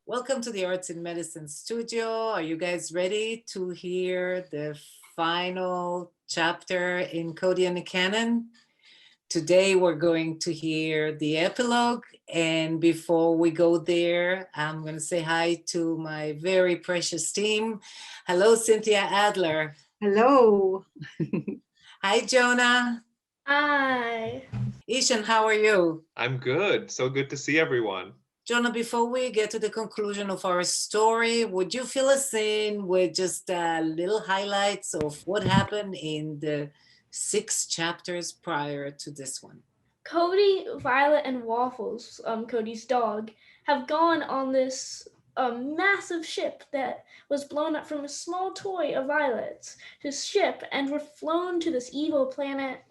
Welcome to the Arts in Medicine studio. Are you guys ready to hear the final chapter in Cody and the Cannon? Today we're going to hear the epilogue. And before we go there, I'm going to say hi to my very precious team. Hello, Cynthia Adler. Hello. Hi, Jonah. Hi. Ishan, how are you? I'm good. So good to see everyone. Jonah, before we get to the conclusion of our story, would you fill us in with just little highlights of what happened in the 6 chapters prior to this one? Cody, Violet, and Waffles, Cody's dog, have gone on this massive ship that was blown up from a small toy of Violet's, his ship, and were flown to this evil planet.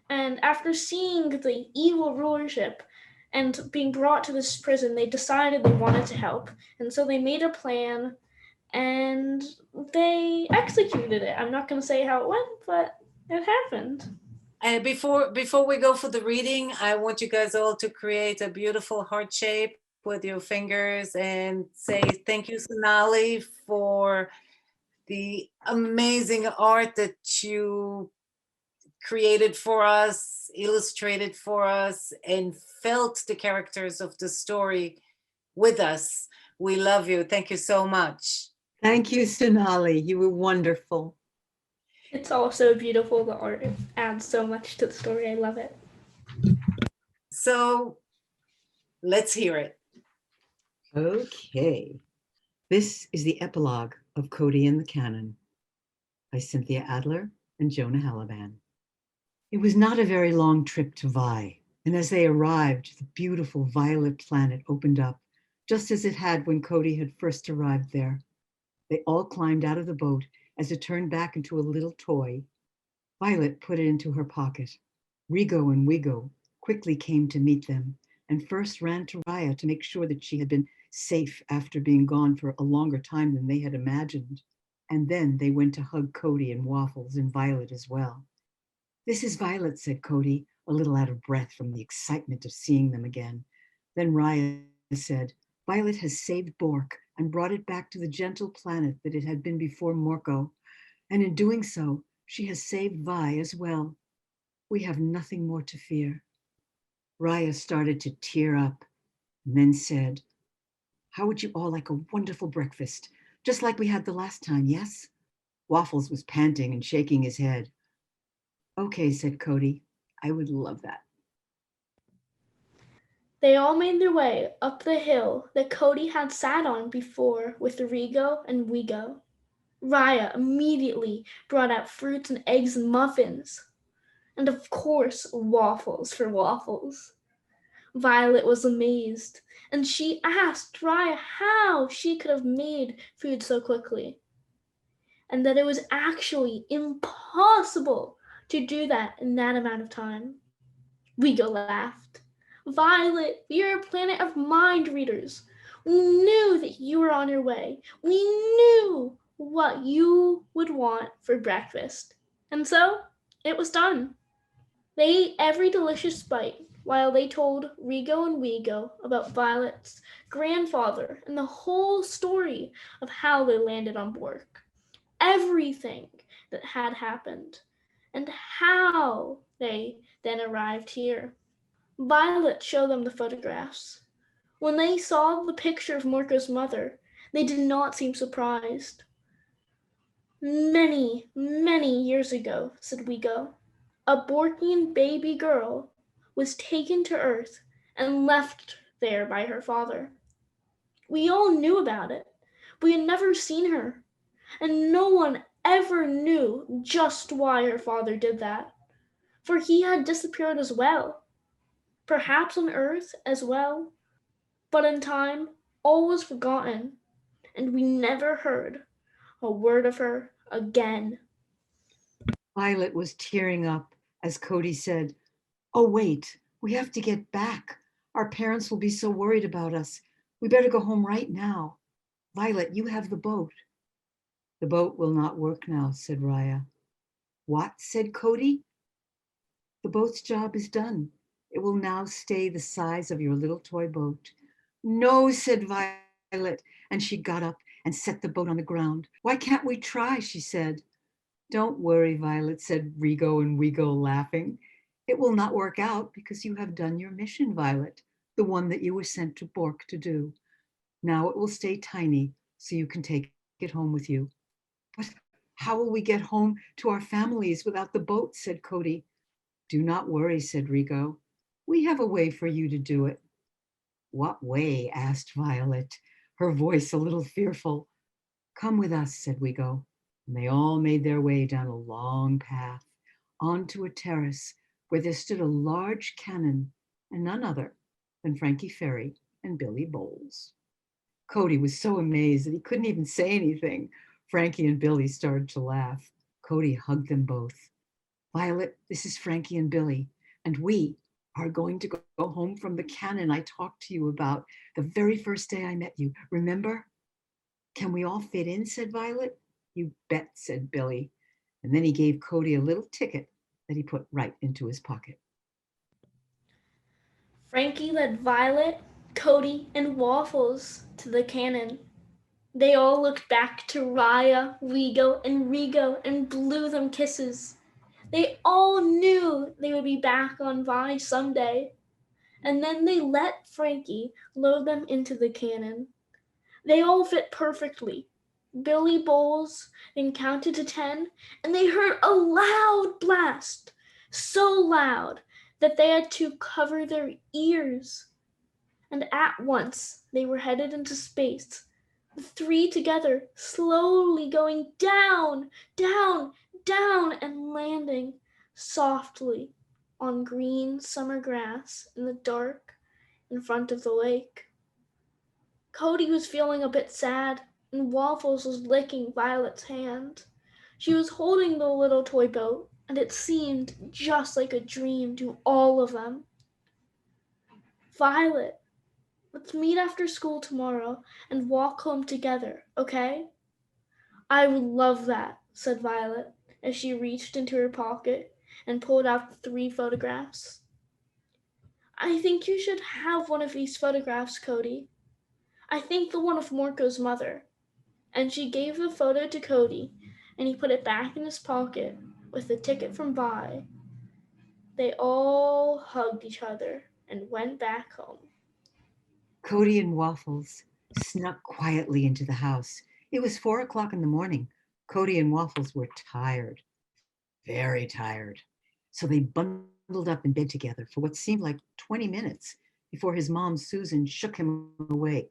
And after seeing the evil rulership and being brought to this prison, they decided they wanted to help. And so they made a plan and they executed it. I'm not going to say how it went, but it happened. Before we go for the reading, I want you guys all to create a beautiful heart shape with your fingers and say thank you, Sunali, for the amazing art that you created for us, illustrated for us, and felt the characters of the story with us. We love you. Thank you so much. Thank you, Sunali. You were wonderful. It's also beautiful. The art adds so much to the story. I love it. So let's hear it. Okay. This is the epilogue of Cody and the Cannon by Cynthia Adler and Jonah Halliban. It was not a very long trip to Vii, and as they arrived, the beautiful violet planet opened up, just as it had when Cody had first arrived there. They all climbed out of the boat as it turned back into a little toy. Violet put it into her pocket. Rigo and Wigo quickly came to meet them and first ran to Raya to make sure that she had been safe after being gone for a longer time than they had imagined. And then they went to hug Cody and Waffles and Violet as well. "This is Violet," said Cody, a little out of breath from the excitement of seeing them again. Then Raya said, "Violet has saved Bork and brought it back to the gentle planet that it had been before Morko. And in doing so, she has saved Vii as well. We have nothing more to fear." Raya started to tear up and then said, "How would you all like a wonderful breakfast, just like we had the last time, yes?" Waffles was panting and shaking his head. "Okay," said Cody, "I would love that." They all made their way up the hill that Cody had sat on before with Rigo and Wigo. Raya immediately brought out fruits and eggs and muffins. And of course, waffles for Waffles. Violet was amazed, and she asked Raya how she could have made food so quickly, and that it was actually impossible to do that in that amount of time. Vigo laughed. "Violet, we are a planet of mind readers. We knew that you were on your way. We knew what you would want for breakfast. And so it was done." They ate every delicious bite while they told Rigo and Wigo about Violet's grandfather and the whole story of how they landed on Bork. Everything that had happened and how they then arrived here. Violet showed them the photographs. When they saw the picture of Morko's mother, they did not seem surprised. "Many, many years ago," said Wigo, "a Borkian baby girl was taken to Earth and left there by her father. We all knew about it. We had never seen her, and no one ever knew just why her father did that, for he had disappeared as well, perhaps on Earth as well. But in time, all was forgotten, and we never heard a word of her again." Violet was tearing up as Cody said, "Oh, wait, we have to get back. Our parents will be so worried about us. We better go home right now. Violet, you have the boat." "The boat will not work now," said Raya. "What?" said Cody. "The boat's job is done. It will now stay the size of your little toy boat." "No," said Violet. Violet, and she got up and set the boat on the ground. Why can't we try? She said. Don't worry, Violet, said Rigo and Wego, laughing. It will not work out because you have done your mission, Violet, the one that you were sent to Bork to do. Now it will stay tiny so you can take it home with you. But how will we get home to our families without the boat, said Cody. Do not worry, said Rigo. We have a way for you to do it. What way? Asked Violet, her voice a little fearful. Come with us, said Wego, and they all made their way down a long path onto a terrace where there stood a large cannon and none other than Frankie Ferry and Billy Bowles. Cody was so amazed that he couldn't even say anything. Frankie and Billy started to laugh. Cody hugged them both. Violet, this is Frankie and Billy, and we are going to go home from the cannon I talked to you about the very first day I met you. Remember? Can we all fit in? Said Violet. You bet, said Billy. And then he gave Cody a little ticket that he put right into his pocket. Frankie led Violet, Cody, and Waffles to the cannon. They all looked back to Raya, Wego, and Rigo and blew them kisses. They all knew they would be back on Vii someday. And then they let Frankie load them into the cannon. They all fit perfectly. Billy Bowles then counted to 10, and they heard a loud blast, so loud that they had to cover their ears. And at once they were headed into space, the three together, slowly going down, down, down, and landing softly on green summer grass in the dark in front of the lake. Cody was feeling a bit sad, and Waffles was licking Violet's hand. She was holding the little toy boat, and it seemed just like a dream to all of them. Violet, let's meet after school tomorrow and walk home together, okay? I would love that, said Violet as she reached into her pocket and pulled out the 3 photographs. I think you should have one of these photographs, Cody. I think the one of Morko's mother. And she gave the photo to Cody, and he put it back in his pocket with the ticket from Vii. They all hugged each other and went back home. Cody and Waffles snuck quietly into the house. It was 4 o'clock in the morning. Cody and Waffles were tired, very tired. So they bundled up in bed together for what seemed like 20 minutes before his mom, Susan, shook him awake.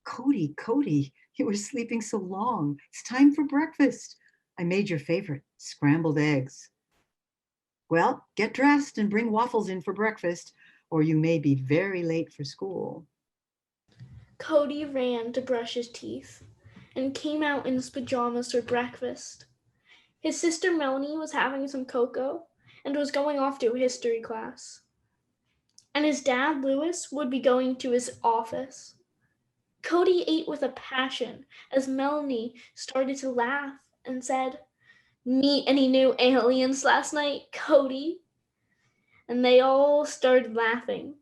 Cody, Cody, you were sleeping so long. It's time for breakfast. I made your favorite, scrambled eggs. Well, get dressed and bring Waffles in for breakfast, or you may be very late for school. Cody ran to brush his teeth and came out in his pajamas for breakfast. His sister Melanie was having some cocoa and was going off to a history class. And his dad, Lewis, would be going to his office. Cody ate with a passion as Melanie started to laugh and said, "Meet any new aliens last night, Cody?" And they all started laughing.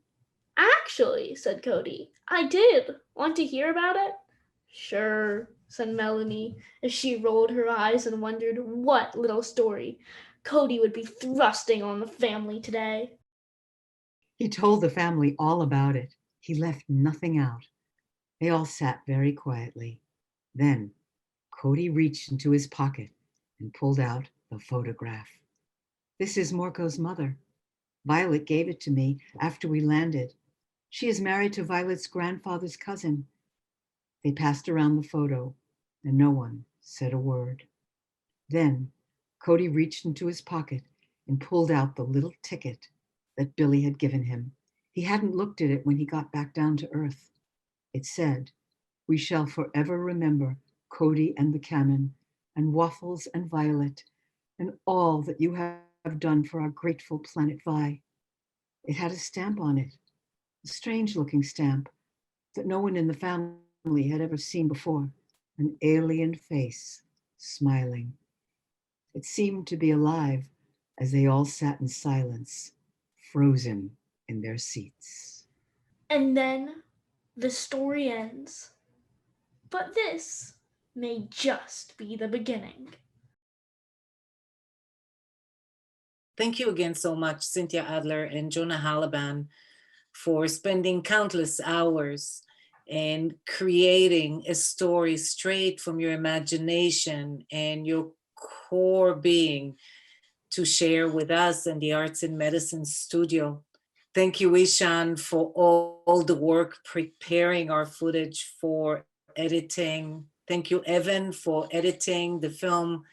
"Actually," said Cody, "I did. Want to hear about it?" "Sure," said Melanie as she rolled her eyes and wondered what little story Cody would be thrusting on the family today. He told the family all about it. He left nothing out. They all sat very quietly. Then Cody reached into his pocket and pulled out the photograph. This is Morko's mother. Violet gave it to me after we landed. She is married to Violet's grandfather's cousin. They passed around the photo and no one said a word. Then Cody reached into his pocket and pulled out the little ticket that Billy had given him. He hadn't looked at it when he got back down to earth. It said, "We shall forever remember Cody and the Cannon, and Waffles and Violet, and all that you have done for our grateful Planet Vii." It had a stamp on it, a strange-looking stamp that no one in the family had ever seen before, an alien face smiling. It seemed to be alive as they all sat in silence, frozen in their seats. And then the story ends. But this may just be the beginning. Thank you again so much, Cynthia Adler and Jonah Halaban, for spending countless hours and creating a story straight from your imagination and your core being to share with us and the Arts and Medicine studio. Thank you, Ishan, for all the work preparing our footage for editing. Thank you, Evan, for editing the film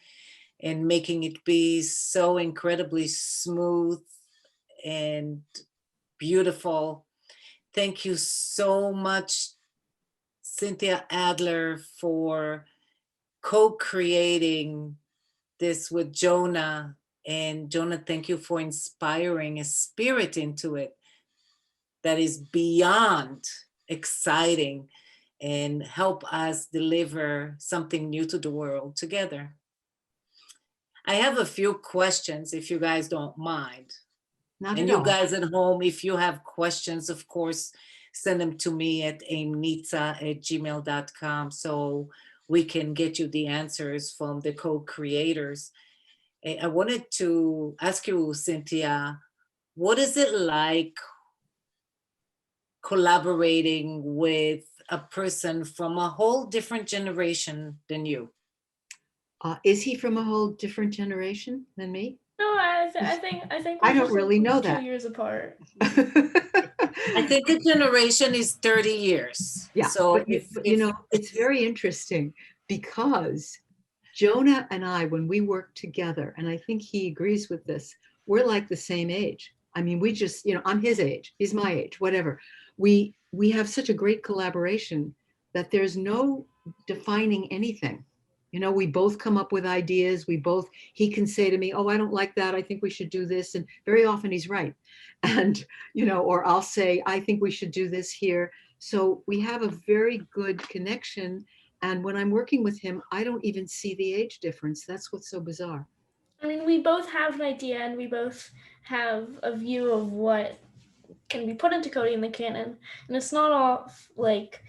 and making it be so incredibly smooth and beautiful. Thank you so much, Cynthia Adler, for co-creating this with Jonah. And Jonah, thank you for inspiring a spirit into it that is beyond exciting and help us deliver something new to the world together. I have a few questions if you guys don't mind. Not And at you all. guys at home, if you have questions, of course, send them to me at aimnitsa@gmail.com so we can get you the answers from the co-creators. I wanted to ask you, Cynthia, what is it like collaborating with a person from a whole different generation than you? Is he from a whole different generation than me? No, I think I we're don't just really know 2 that. years apart. I think a generation is 30 years. Yeah, So but you know, it's very interesting because Jonah and I, when we work together, and I think he agrees with this, we're like the same age. I mean, we just, you know, I'm his age, he's my age, whatever. We have such a great collaboration that there's no defining anything. You know, we both come up with ideas. He can say to me, "Oh, I don't like that. I think we should do this." And very often he's right. And, you know, or I'll say, "I think we should do this here." So we have a very good connection. And when I'm working with him, I don't even see the age difference. That's what's so bizarre. I mean, we both have an idea and we both have a view of what can be put into Cody and the Cannon. And it's not all like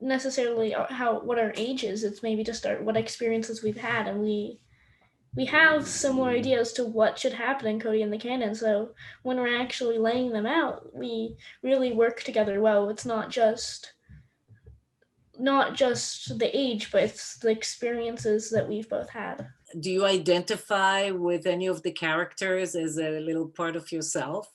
necessarily what our age is. It's maybe just what experiences we've had, and we have similar ideas to what should happen in Cody and the Cannon. So when we're actually laying them out, we really work together well. It's not just the age, but it's the experiences that we've both had. Do you identify with any of the characters as a little part of yourself?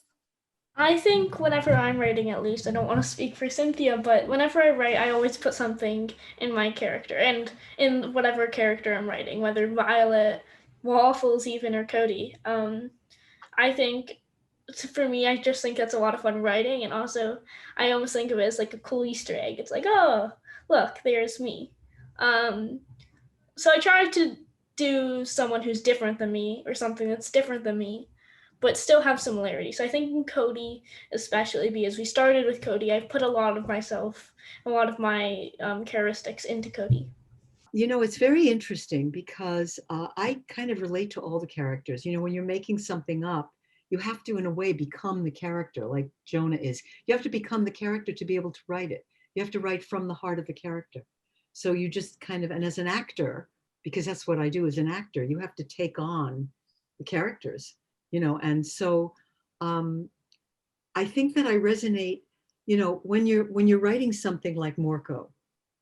I think whenever I'm writing, at least, I don't want to speak for Cynthia, but whenever I write, I always put something in my character and in whatever character I'm writing, whether Violet, Waffles, even, or Cody. I think for me, I just think that's a lot of fun writing, and also I almost think of it as like a cool Easter egg. It's like, oh, look, there's me. So I try to do someone who's different than me or something that's different than me, but still have similarities. So I think in Cody, especially because we started with Cody, I've put a lot of myself, a lot of my characteristics into Cody. You know, it's very interesting because I kind of relate to all the characters. You know, when you're making something up, you have to, in a way, become the character like Jonah is. You have to become the character to be able to write it. You have to write from the heart of the character. So you just kind of, and as an actor, because that's what I do as an actor, you have to take on the characters, you know, and so I think that I resonate, you know, when you're writing something like Morko,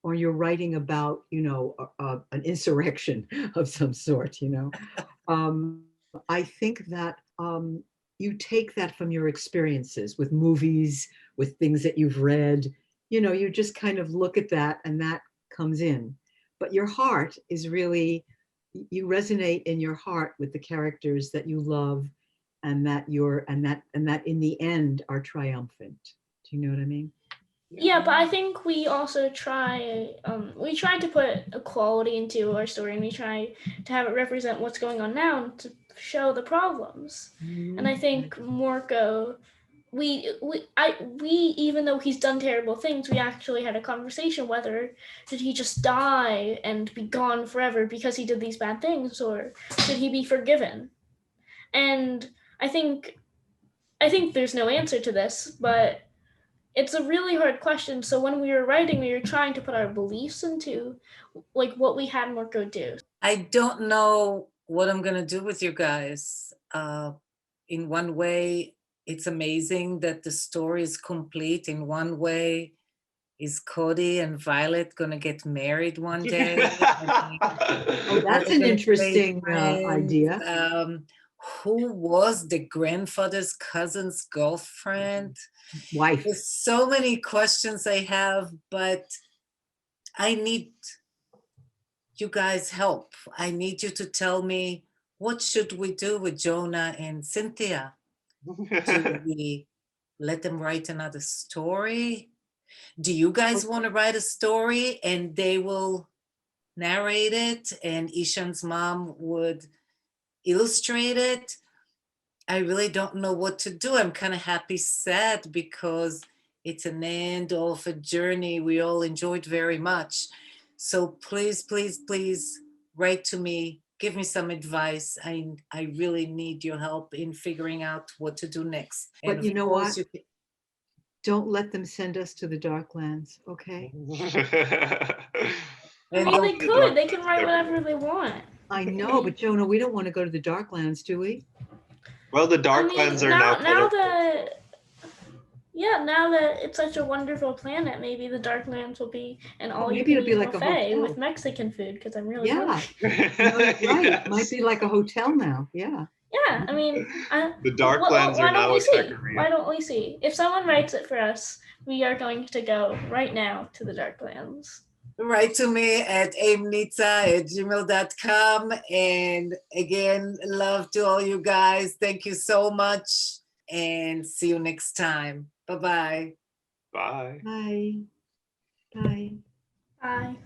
or you're writing about, you know, an insurrection of some sort, you know, I think that you take that from your experiences with movies, with things that you've read, you know, you just kind of look at that and that comes in. But your heart is really, you resonate in your heart with the characters that you love and that in the end are triumphant. Do you know what I mean? Yeah, but I think we also try to put equality into our story, and we try to have it represent what's going on now and to show the problems. And I think Morko, we even though he's done terrible things, we actually had a conversation whether did he just die and be gone forever because he did these bad things, or should he be forgiven? And I think there's no answer to this, but it's a really hard question. So when we were writing, we were trying to put our beliefs into like what we had Morko do. I don't know what I'm gonna do with you guys. In one way, it's amazing that the story is complete. In one way, is Cody and Violet gonna get married one day? Oh, that's an interesting idea. Who was the grandfather's cousin's girlfriend? Wife. There's so many questions I have, but I need you guys' help. I need you to tell me, what should we do with Jonah and Cynthia? Do we let them write another story? Do you guys want to write a story and they will narrate it and Ishan's mom would illustrate it? I really don't know what to do. I'm kind of happy, sad, because it's an end of a journey we all enjoyed very much. So please, please, please write to me. Give me some advice. I really need your help in figuring out what to do next. But And you of know course, what? Don't let them send us to the Darklands, okay? I mean, they could. They can write whatever they want. I know, but Jonah, we don't want to go to the Darklands, do we? Well, the Darklands are now now that now that it's such a wonderful planet, maybe the Darklands will be an all-you-can-eat like buffet with Mexican food, because I'm really hungry. Right. It might be like a hotel now. Yeah. Yeah, I mean, the Darklands are now a taqueria. Why don't we see? If someone writes it for us, we are going to go right now to the Darklands. Write to me at aimnitsa@gmail.com. And again, love to all you guys. Thank you so much. And see you next time. Bye-bye. Bye. Bye. Bye. Bye.